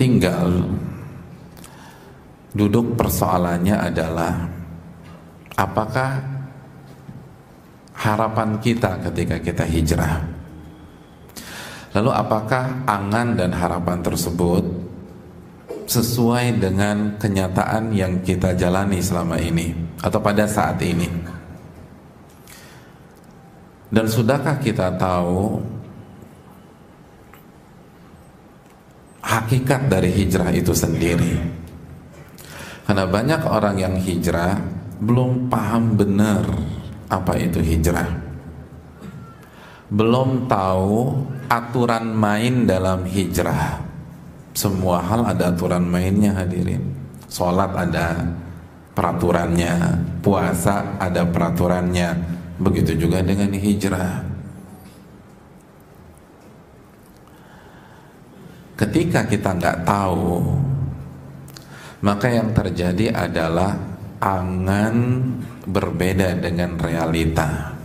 Tinggal duduk persoalannya adalah apakah harapan kita ketika kita hijrah, lalu apakah angan dan harapan tersebut sesuai dengan kenyataan yang kita jalani selama ini atau pada saat ini. Dan sudahkah kita tahu hakikat dari hijrah itu sendiri? Karena banyak orang yang hijrah belum paham benar apa itu hijrah, belum tahu aturan main dalam hijrah. Semua hal ada aturan mainnya, hadirin. Sholat ada peraturannya, puasa ada peraturannya, begitu juga dengan hijrah. Ketika kita nggak tahu, maka yang terjadi adalah angan berbeda dengan realita.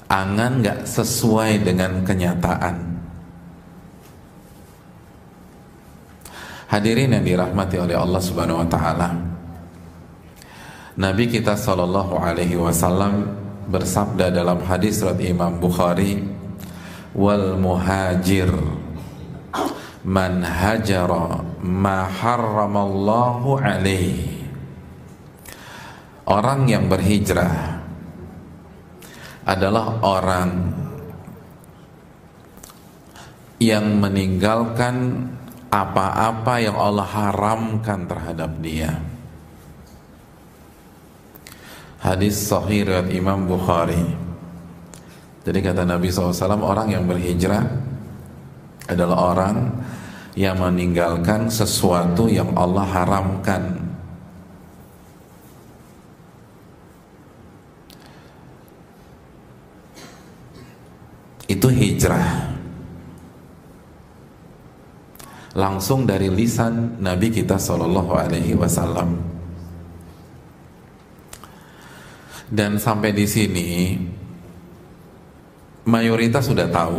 Angan nggak sesuai dengan kenyataan. Hadirin yang dirahmati oleh Allah Subhanahu wa taala, Nabi kita sallallahu alaihi wasallam bersabda dalam hadis riwayat Imam Bukhari, wal muhajir man hajara ma harramallahu alaihi. Orang yang berhijrah adalah orang yang meninggalkan apa-apa yang Allah haramkan terhadap dia. Hadis sahih riwayat Imam Bukhari. Jadi kata Nabi SAW, orang yang berhijrah adalah orang yang meninggalkan sesuatu yang Allah haramkan. Itu hijrah. Langsung dari lisan Nabi kita Sallallahu Alaihi Wasallam. Dan sampai di sini mayoritas sudah tahu.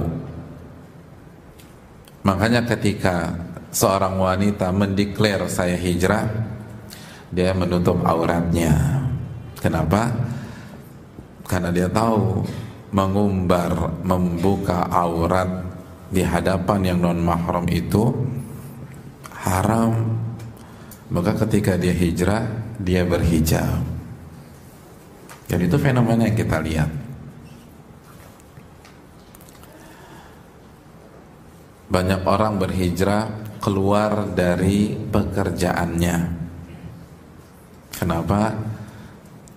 Makanya ketika seorang wanita mendeklar saya hijrah, dia menutup auratnya. Kenapa? Karena dia tahu mengumbar, membuka aurat di hadapan yang non mahram itu haram. Maka ketika dia hijrah, dia berhijab. Jadi itu fenomena yang kita lihat. Banyak orang berhijrah keluar dari pekerjaannya. Kenapa?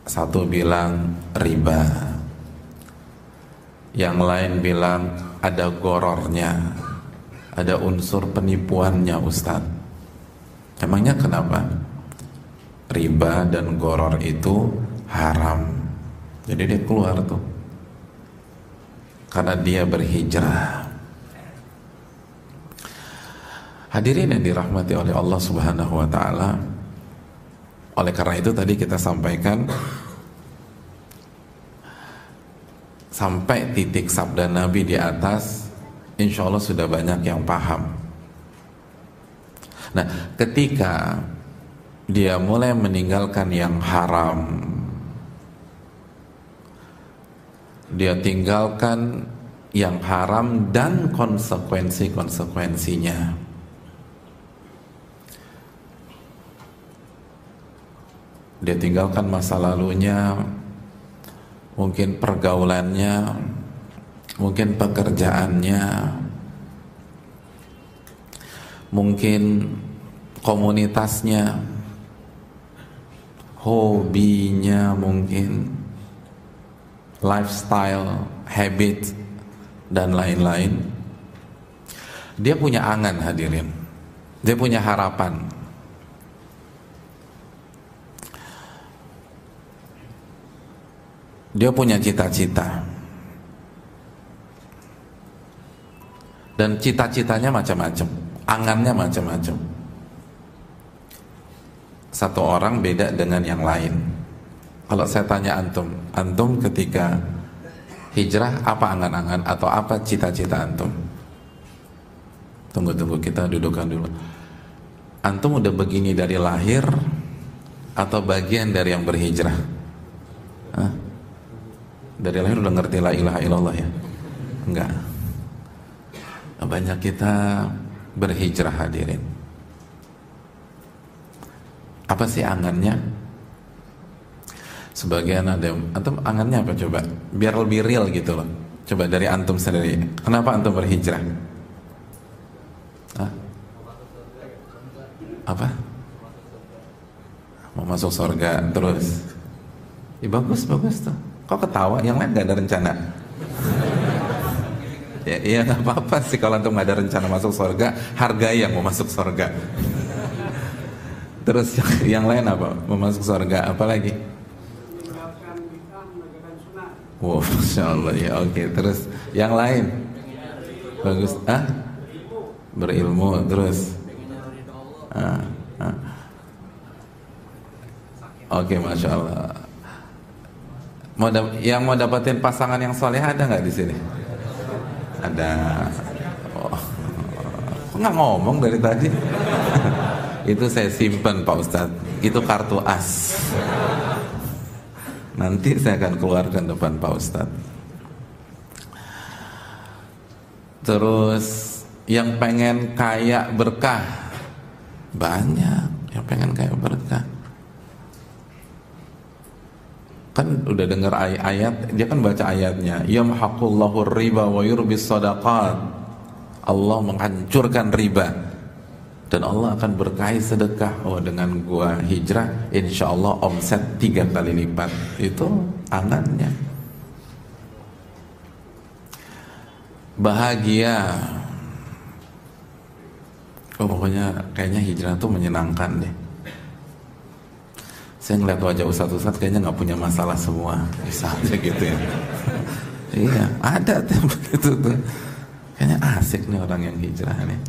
Satu bilang riba, yang lain bilang ada gorornya, ada unsur penipuannya, Ustadz. Emangnya kenapa? Riba dan goror itu haram. Jadi dia keluar tuh, karena dia berhijrah. Hadirin yang dirahmati oleh Allah Subhanahu wa taala, oleh karena itu tadi kita sampaikan sampai titik sabda Nabi di atas, insya Allah sudah banyak yang paham. Nah, ketika dia mulai meninggalkan yang haram, dia tinggalkan yang haram dan konsekuensinya. Dia tinggalkan masa lalunya, mungkin pergaulannya, mungkin pekerjaannya, mungkin komunitasnya, hobinya, mungkin lifestyle, habit, dan lain-lain. Dia punya angan, hadirin. Dia punya harapan. Dia punya cita-cita. Dan cita-citanya macam-macam, angannya macam-macam. Satu orang beda dengan yang lain. Kalau saya tanya antum ketika hijrah apa angan-angan atau apa cita-cita antum? Tunggu, kita dudukkan dulu. Antum udah begini dari lahir atau bagian dari yang berhijrah? Hah? Dari lahir udah ngerti la ilaha illallah ya? Enggak. Banyak kita berhijrah hadirin. Apa sih angannya? Sebagian ada, antum angannya apa coba? Biar lebih real gitu loh. Coba dari antum sendiri. Kenapa antum berhijrah? Hah? Apa? Mau masuk surga terus? Ya, bagus tuh. Kok ketawa? Yang lain gak ada rencana? Ya, iya gak apa-apa sih kalau antum gak ada rencana masuk surga. Hargai yang mau masuk surga. Terus yang lain apa? Mau masuk surga apa lagi? Wow, Masya Allah ya, oke. Terus yang lain? Bagus, berilmu, terus oke, Masya Allah. Yang mau dapetin pasangan yang soleh ada nggak di sini? Ada. Oh, nggak ngomong dari tadi. Itu saya simpen Pak Ustadz. Itu kartu as. Nanti saya akan keluarkan depan Pak Ustadz. Terus yang pengen kaya berkah banyak. Yang pengen kaya berkah. Kan udah dengar ayat, dia kan baca ayatnya. Yamhaqullahu riba wa yurbis sadaqat. Allah menghancurkan riba dan Allah akan berkahi sedekah. Oh, dengan gua hijrah, insya Allah omset 3 kali lipat. Itu angannya. Bahagia. Oh, pokoknya kayaknya hijrah tuh menyenangkan deh. Saya ngeliat wajah ustadz kayaknya nggak punya masalah semua, bisa aja gitu ya. Iya, ada tuh begitu tuh. Kayaknya asik nih orang yang hijrah nih.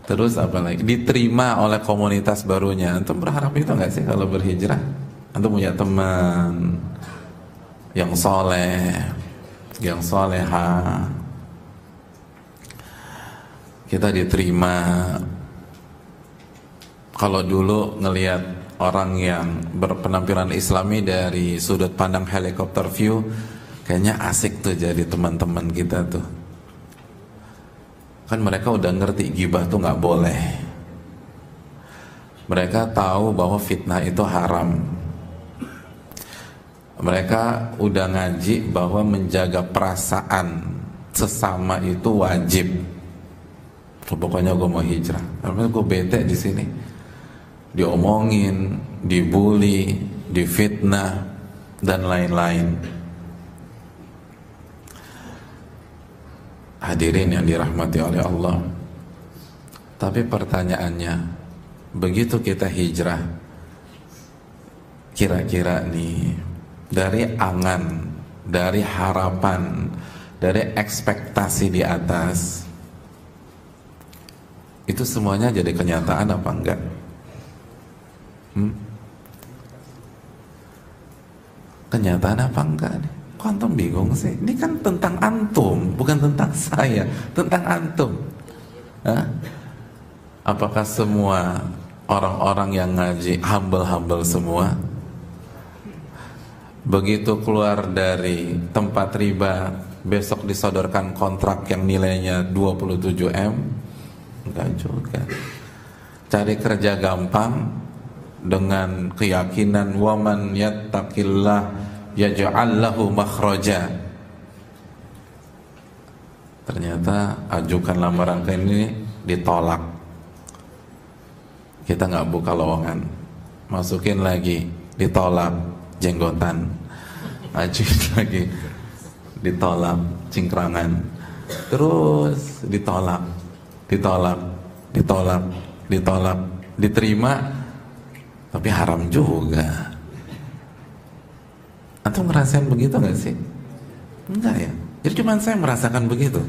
Terus apa lagi? Diterima oleh komunitas barunya. Antum berharap itu nggak sih kalau berhijrah? Antum punya teman yang soleh, yang soleha, kita diterima. Kalau dulu ngelihat orang yang berpenampilan Islami dari sudut pandang helikopter view, kayaknya asik tuh jadi teman-teman kita tuh. Kan mereka udah ngerti gibah tuh nggak boleh. Mereka tahu bahwa fitnah itu haram. Mereka udah ngaji bahwa menjaga perasaan sesama itu wajib. Pokoknya gue mau hijrah. Karena gue bete di sini. Diomongin, dibully, difitnah, dan lain-lain. Hadirin yang dirahmati oleh Allah. Tapi pertanyaannya, begitu kita hijrah, kira-kira nih, dari angan, dari harapan, dari ekspektasi di atas, itu semuanya jadi kenyataan apa enggak? Kenyataan apa enggak nih? Kok antum bingung sih? Ini kan tentang antum, bukan tentang saya, tentang antum. Hah? Apakah semua orang-orang yang ngaji humble-humble semua? Begitu keluar dari tempat riba, besok disodorkan kontrak yang nilainya 27 M? Enggak juga. Cari kerja gampang dengan keyakinan waman yattaqillah yaj'al lahu makhraja. Ternyata ajukan lamaran ke ini ditolak. Kita nggak buka lowongan, masukin lagi ditolak, jenggotan, ajuin lagi ditolak, cingkrangan, terus ditolak, diterima tapi haram juga. Antum ngerasain begitu nggak sih? Enggak ya? Jadi cuma saya merasakan begitu.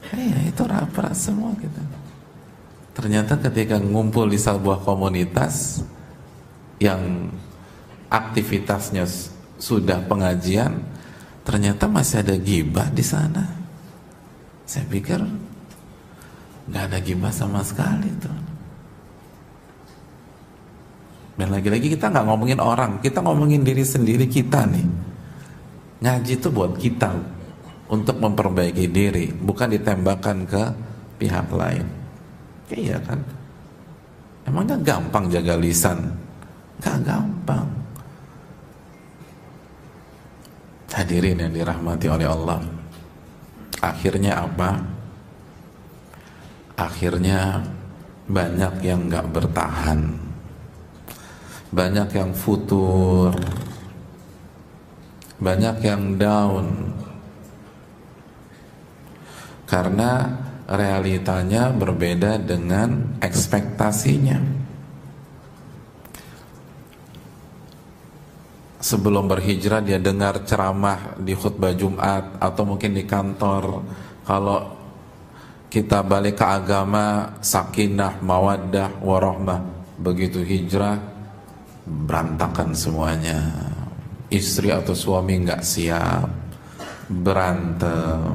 Iya, itu rapa semua kita. Ternyata ketika ngumpul di sebuah komunitas yang aktivitasnya sudah pengajian, ternyata masih ada ghibah di sana. Saya pikir nggak ada ghibah sama sekali tuh. Dan lagi-lagi kita nggak ngomongin orang, kita ngomongin diri sendiri kita nih. Ngaji itu buat kita untuk memperbaiki diri, bukan ditembakkan ke pihak lain. Iya kan? Emangnya gampang jaga lisan? Gak gampang. Hadirin yang dirahmati oleh Allah, akhirnya apa? Akhirnya banyak yang gak bertahan, banyak yang futur, banyak yang down, karena realitanya berbeda dengan ekspektasinya. Sebelum berhijrah dia dengar ceramah di khutbah Jumat atau mungkin di kantor, kalau kita balik ke agama sakinah, mawaddah, warahmah. Begitu hijrah berantakan semuanya. Istri atau suami nggak siap, berantem,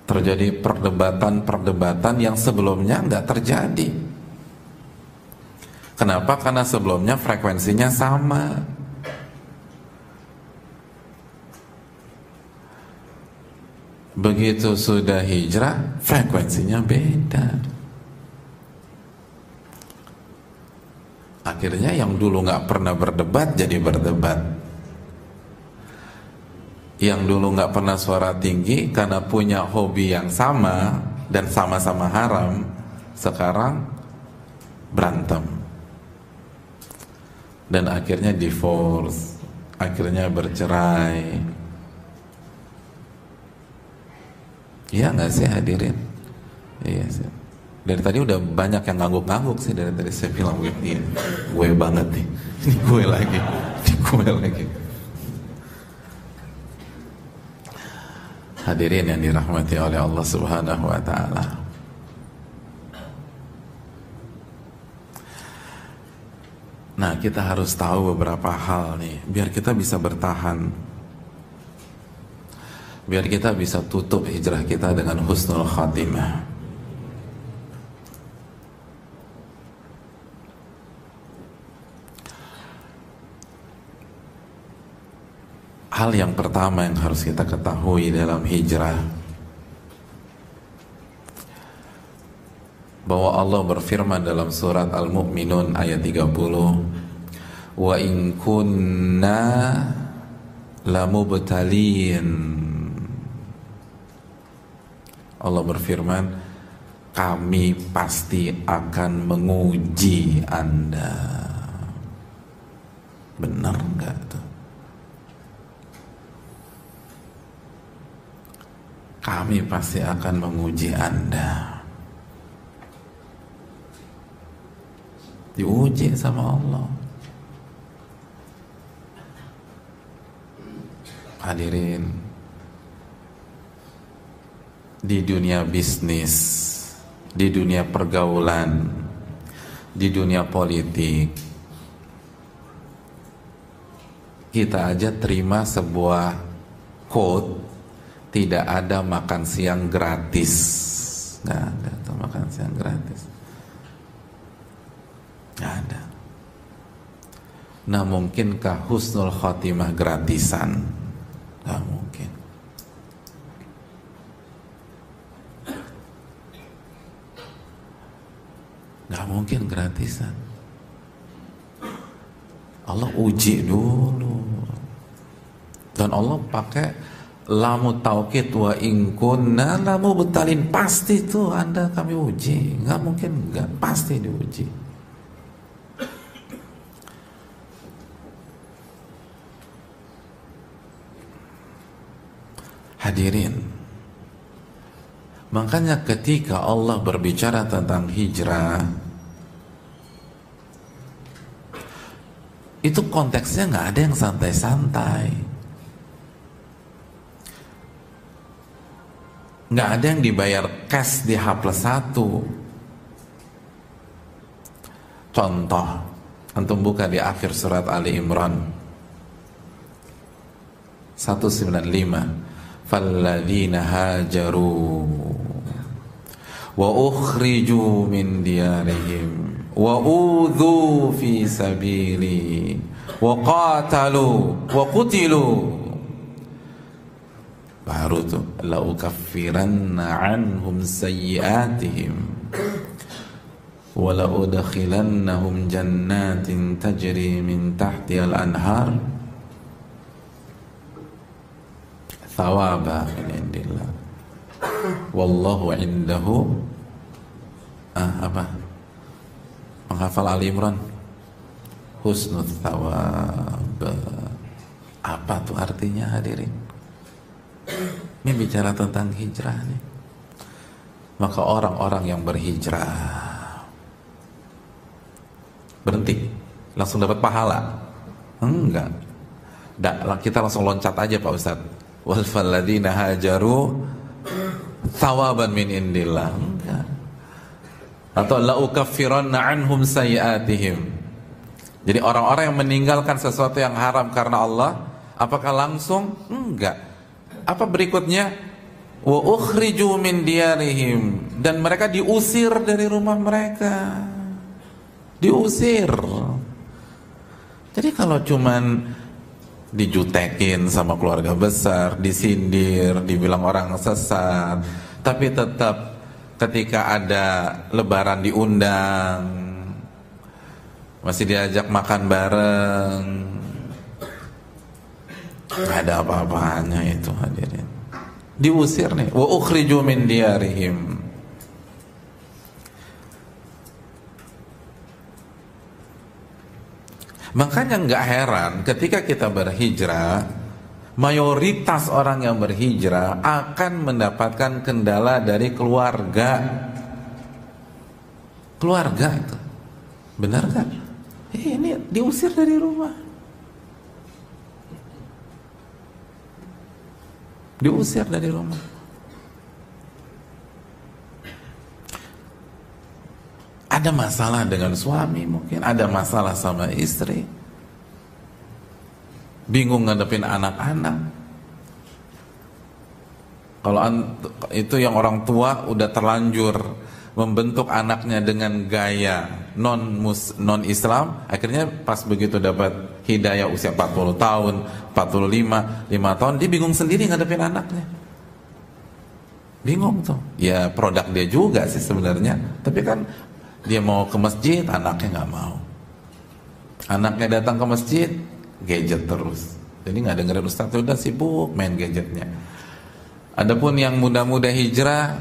terjadi perdebatan yang sebelumnya nggak terjadi. Kenapa? Karena sebelumnya frekuensinya sama. Begitu sudah hijrah, frekuensinya beda. Akhirnya yang dulu nggak pernah berdebat jadi berdebat. Yang dulu nggak pernah suara tinggi karena punya hobi yang sama dan sama-sama haram, sekarang berantem. Dan akhirnya divorce, akhirnya bercerai. Iya nggak sih hadirin? Iya sih. Dari tadi udah banyak yang ngangguk-ngangguk sih. Dari tadi saya bilang iya, gue banget nih. Ini gue lagi, ini gue lagi. Hadirin yang dirahmati oleh Allah Subhanahu wa Ta'ala, nah kita harus tahu beberapa hal nih biar kita bisa bertahan, biar kita bisa tutup hijrah kita dengan husnul khatimah. Hal yang pertama yang harus kita ketahui dalam hijrah, bahwa Allah berfirman dalam surat Al-Mu'minun ayat 30, wa in kunna lamubtalin. Allah berfirman, kami pasti akan menguji Anda. Benar enggak tuh? Kami pasti akan menguji Anda. Diuji sama Allah. Hadirin, di dunia bisnis, di dunia pergaulan, di dunia politik, kita aja terima sebuah quote, tidak ada makan siang gratis. Nggak ada tuh makan siang gratis. Nggak ada. Nah, mungkinkah husnul khotimah gratisan? Nggak mungkin. Nggak mungkin gratisan. Allah uji dulu. Dan Allah pakai lamu taukid, wa in kunna lamu betalin. Pasti tuh Anda kami uji. Nggak mungkin nggak, pasti diuji. Hadirin, makanya ketika Allah berbicara tentang hijrah, itu konteksnya nggak ada yang santai-santai, nggak ada yang dibayar cash di H+1. Contoh, antum buka di akhir surat Ali Imran, 195 falladzina hajaru wa ukhriju min diyarihim wa udhu fi sabili wa qatalu wa qutilu, baru tuh la ukaffiranna anhum sayyiatihim wa la udkhilannahum jannatin tajri min tahtiha al-anhar thawaba min indillah wallahu indahu penghafal Ali Imran, husnul thawab. Apa tuh artinya hadirin? Ini bicara tentang hijrah nih. Maka orang-orang yang berhijrah berhenti langsung dapat pahala? Enggak. Kita langsung loncat aja Pak Ustadz. Wal falladzina hajaru thawaban min indillah. Enggak. Atau la ukaffiranna anhum sayyiatihim. Jadi orang-orang yang meninggalkan sesuatu yang haram karena Allah, apakah langsung? Enggak. Apa berikutnya? Wa ukhriju min diyarihim, dan mereka diusir dari rumah mereka. Diusir. Jadi kalau cuman dijutekin sama keluarga besar, disindir, dibilang orang sesat, tapi tetap ketika ada lebaran diundang, masih diajak makan bareng, nggak ada apa-apanya itu hadirin. Diusir nih, wa ukhriju min diyarihim. Makanya nggak heran ketika kita berhijrah, mayoritas orang yang berhijrah akan mendapatkan kendala dari keluarga. Keluarga itu, benar kan? Ini diusir dari rumah, diusir dari rumah. Ada masalah dengan suami, mungkin ada masalah sama istri, bingung ngadepin anak-anak. Kalau itu yang orang tua udah terlanjur membentuk anaknya dengan gaya non Islam, akhirnya pas begitu dapat hidayah usia 40 tahun, 45, 5 tahun, dia bingung sendiri ngadepin anaknya. Bingung tuh. Ya produk dia juga sih sebenarnya, tapi kan dia mau ke masjid, anaknya nggak mau. Anaknya datang ke masjid, gadget terus. Jadi nggak dengerin ustaz, udah sibuk main gadgetnya. Adapun yang muda-muda hijrah,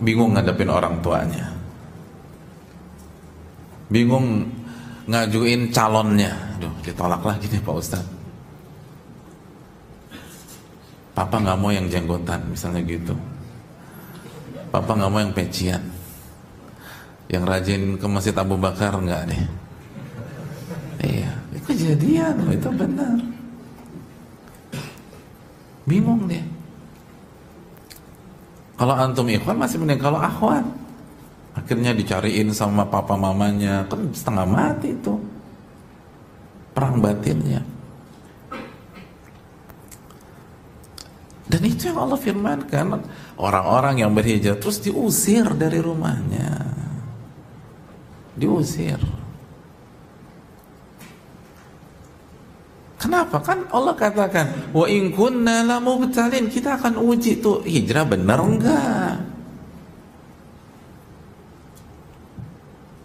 bingung ngadepin orang tuanya, bingung ngajuin calonnya. Aduh, ditolak lagi nih Pak Ustaz. Papa nggak mau yang jenggotan, misalnya gitu. Papa nggak mau yang pecian. Yang rajin ke Masjid Abu Bakar enggak nih? Iya, itu kejadian, itu benar. Bingung deh. Kalau antum ikhwan masih mending, kalau akhwat akhirnya dicariin sama papa mamanya, kan setengah mati itu perang batinnya. Dan itu yang Allah firmankan, orang-orang yang berhijrah terus diusir dari rumahnya. Diusir. Kenapa? Kan Allah katakan, wa in kunna lamubtalin, kita akan uji tuh hijrah benar enggak.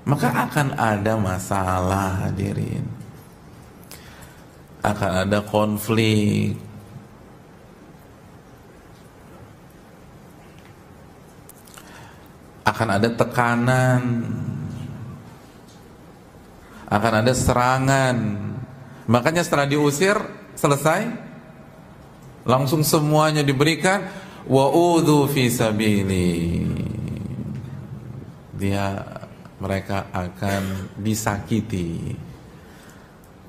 Maka akan ada masalah hadirin, akan ada konflik, akan ada tekanan, akan ada serangan. Makanya setelah diusir, selesai, langsung semuanya diberikan, wa udhu fi sabili. Mereka akan disakiti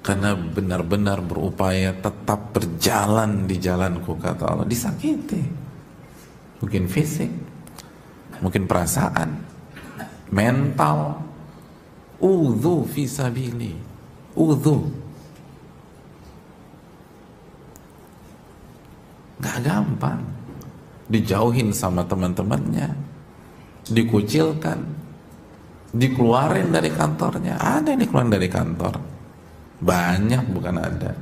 karena benar-benar berupaya tetap berjalan di jalanku, kata Allah. Disakiti, mungkin fisik, mungkin perasaan, mental. Udhu fi sabili, udhu. Nggak gampang. Dijauhin sama teman-temannya, dikucilkan, dikeluarin dari kantornya. Ada yang dikeluarin dari kantor, banyak, bukan ada.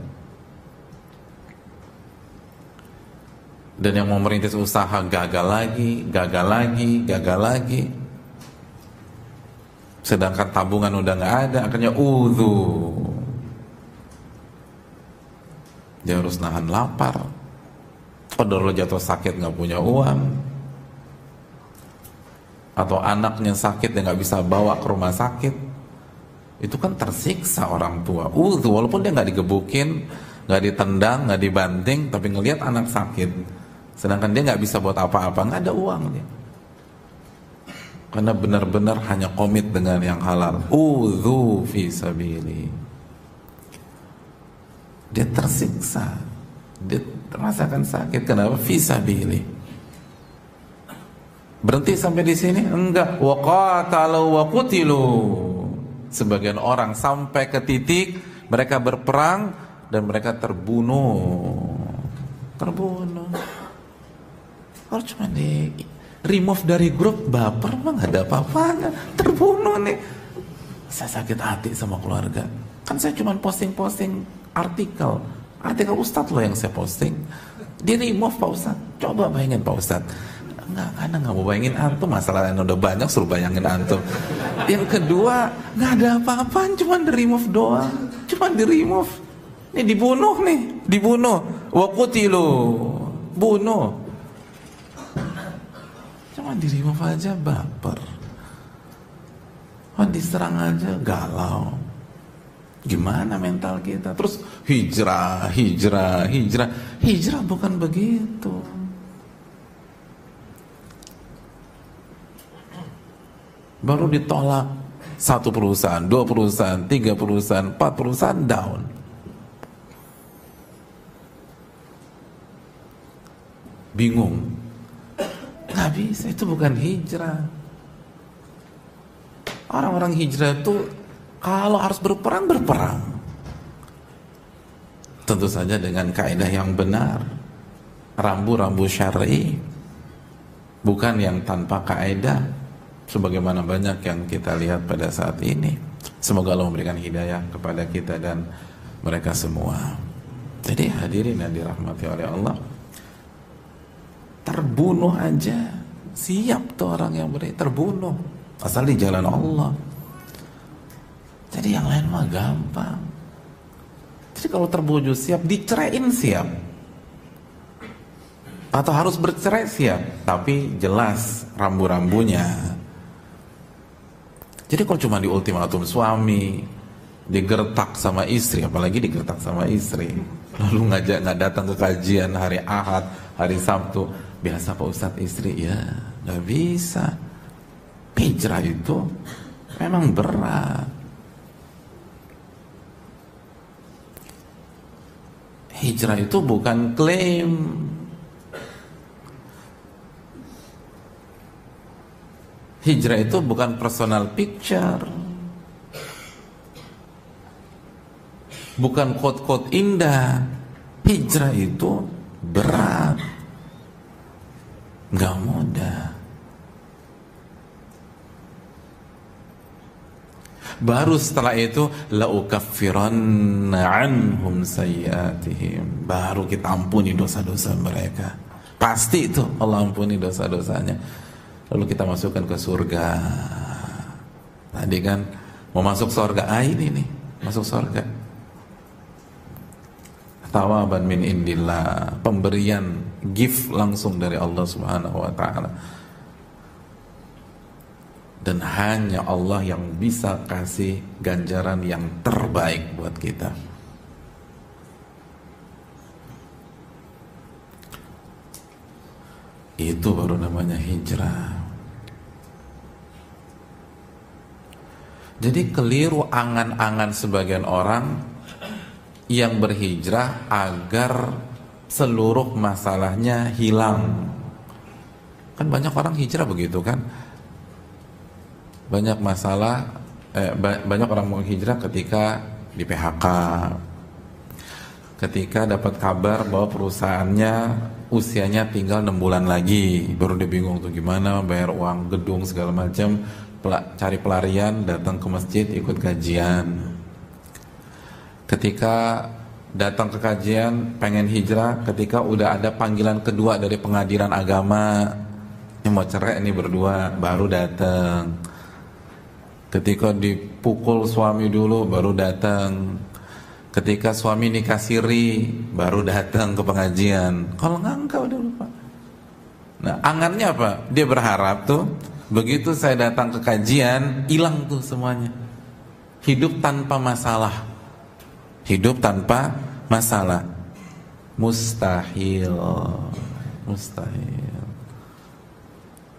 Dan yang mau merintis usaha gagal lagi, gagal lagi, gagal lagi. Sedangkan tabungan udah nggak ada, akhirnya dia harus nahan lapar. Padahal jatuh sakit nggak punya uang, atau anaknya sakit dia nggak bisa bawa ke rumah sakit, itu kan tersiksa orang tua. Walaupun dia nggak digebukin, nggak ditendang, nggak dibanting, tapi ngelihat anak sakit, sedangkan dia nggak bisa buat apa-apa, nggak ada uang dia. Karena benar-benar hanya komit dengan yang halal. Fi sabili. Dia tersiksa, dia merasakan sakit. Kenapa? Fi sabili. Berhenti sampai di sini? Enggak. Wa qatalu wa qutilu. Sebagian orang sampai ke titik mereka berperang dan mereka terbunuh. Kalau cuma di remove dari grup, baper mah nggak ada apa-apanya, terbunuh nih. Saya sakit hati sama keluarga. Kan saya cuma posting artikel Ustadz loh yang saya posting, di remove Pak Ustadz. Coba bayangin Pak Ustadz. Enggak, karena nggak mau bayangin antum, masalah yang udah banyak suruh bayangin antum. Yang kedua, nggak ada apa-apaan, cuma di remove doang, cuma di remove. Ini dibunuh, wa qutilu, bunuh. Cuma di remove aja baper, diserang aja galau. Gimana mental kita? Terus hijrah bukan begitu. Baru ditolak 1 perusahaan, 2 perusahaan, 3 perusahaan, 4 perusahaan down. Bingung. Nggak bisa, itu bukan hijrah. Orang-orang hijrah itu kalau harus berperang. Tentu saja dengan kaidah yang benar, rambu-rambu syar'i, bukan yang tanpa kaidah sebagaimana banyak yang kita lihat pada saat ini. Semoga Allah memberikan hidayah kepada kita dan mereka semua. Jadi hadirin yang dirahmati oleh Allah, terbunuh aja siap tuh orang yang terbunuh asal di jalan Allah. Jadi yang lain mah gampang. Jadi kalau terbunuh siap, diceraiin siap, atau harus bercerai siap, tapi jelas rambu-rambunya. Jadi kalau cuma di ultimatum suami, digertak sama istri, apalagi digertak sama istri, lalu nggak datang ke kajian hari Ahad, hari Sabtu, biasa Pak Ustadz istri, ya nggak bisa. Hijrah itu memang berat. Hijrah itu bukan klaim. Hijrah itu bukan personal picture, bukan quote-quote indah. Hijrah itu berat, nggak mudah. Baru setelah itu la ukaffiranna anhum sayyiatihim, baru kita ampuni dosa-dosa mereka. Pasti itu Allah ampuni dosa-dosanya. Lalu kita masukkan ke surga. Tadi kan mau masuk surga, ini nih masuk surga. Tawaban min indillah, pemberian gift langsung dari Allah Subhanahu wa taala. Dan hanya Allah yang bisa kasih ganjaran yang terbaik buat kita. Itu baru namanya hijrah. Jadi keliru angan-angan sebagian orang yang berhijrah agar seluruh masalahnya hilang. Kan banyak orang hijrah begitu kan? Banyak masalah, banyak orang mau hijrah ketika di PHK, ketika dapat kabar bahwa perusahaannya usianya tinggal 6 bulan lagi, baru dia bingung tuh gimana bayar uang gedung segala macam, cari pelarian, datang ke masjid ikut kajian. Ketika datang ke kajian pengen hijrah, ketika udah ada panggilan kedua dari pengadilan agama, ini mau cerai nih berdua, baru datang. Ketika dipukul suami dulu baru datang. Ketika suami nikah siri baru datang ke pengajian. Kalau enggak udah lupa. Nah, angannya apa? Dia berharap tuh begitu saya datang ke kajian hilang tuh semuanya. Hidup tanpa masalah. Hidup tanpa masalah. Mustahil. Mustahil.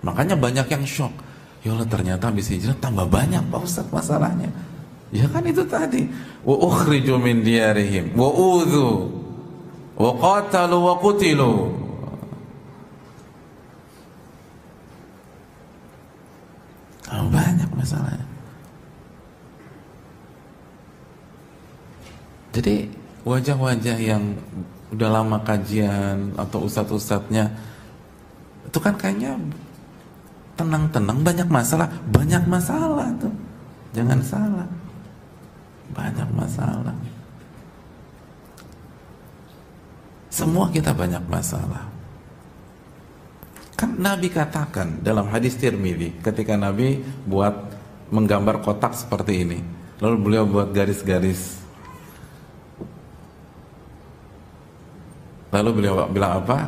Makanya banyak yang shock. Ya Allah, ternyata habis hijrah tambah banyak Pak Ustaz masalahnya. Ya kan itu tadi, wa ukhriju min diyarihim wa udhu wa qatalu wa qutilu. Banyak masalahnya. Jadi wajah-wajah yang udah lama kajian atau ustadz-ustadznya itu kan kayaknya tenang-tenang, banyak masalah tuh. Jangan salah. Banyak masalah. Semua kita banyak masalah. Kan Nabi katakan dalam hadis Tirmidzi, ketika Nabi buat menggambar kotak seperti ini, lalu beliau buat garis-garis. Lalu beliau bilang apa?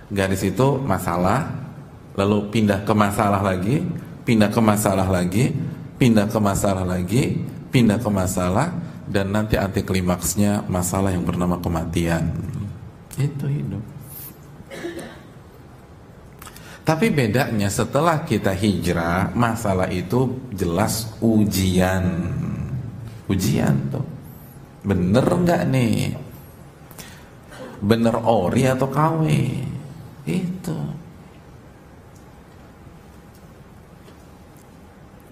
Garis itu masalah, lalu pindah ke masalah lagi, pindah ke masalah lagi, pindah ke masalah lagi, pindah ke masalah, dan nanti anti klimaksnya masalah yang bernama kematian. Itu hidup. Tapi bedanya setelah kita hijrah, masalah itu jelas ujian. Ujian tuh. Bener nggak nih? Bener ori atau KW? Itu.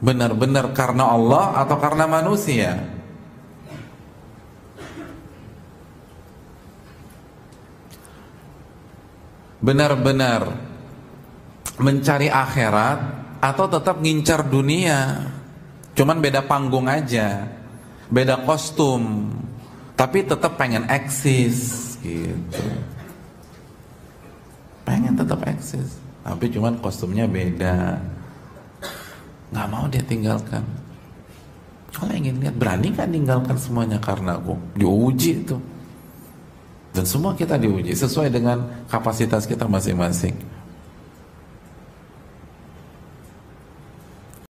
Benar-benar karena Allah atau karena manusia? Benar-benar mencari akhirat atau tetap ngincar dunia? Cuman beda panggung aja, beda kostum, tapi tetap pengen eksis gitu. Pengen tetap eksis, tapi cuman kostumnya beda. Nggak mau dia tinggalkan. Kalau ingin lihat, berani kan tinggalkan semuanya karena aku? Diuji itu. Dan semua kita diuji sesuai dengan kapasitas kita masing-masing.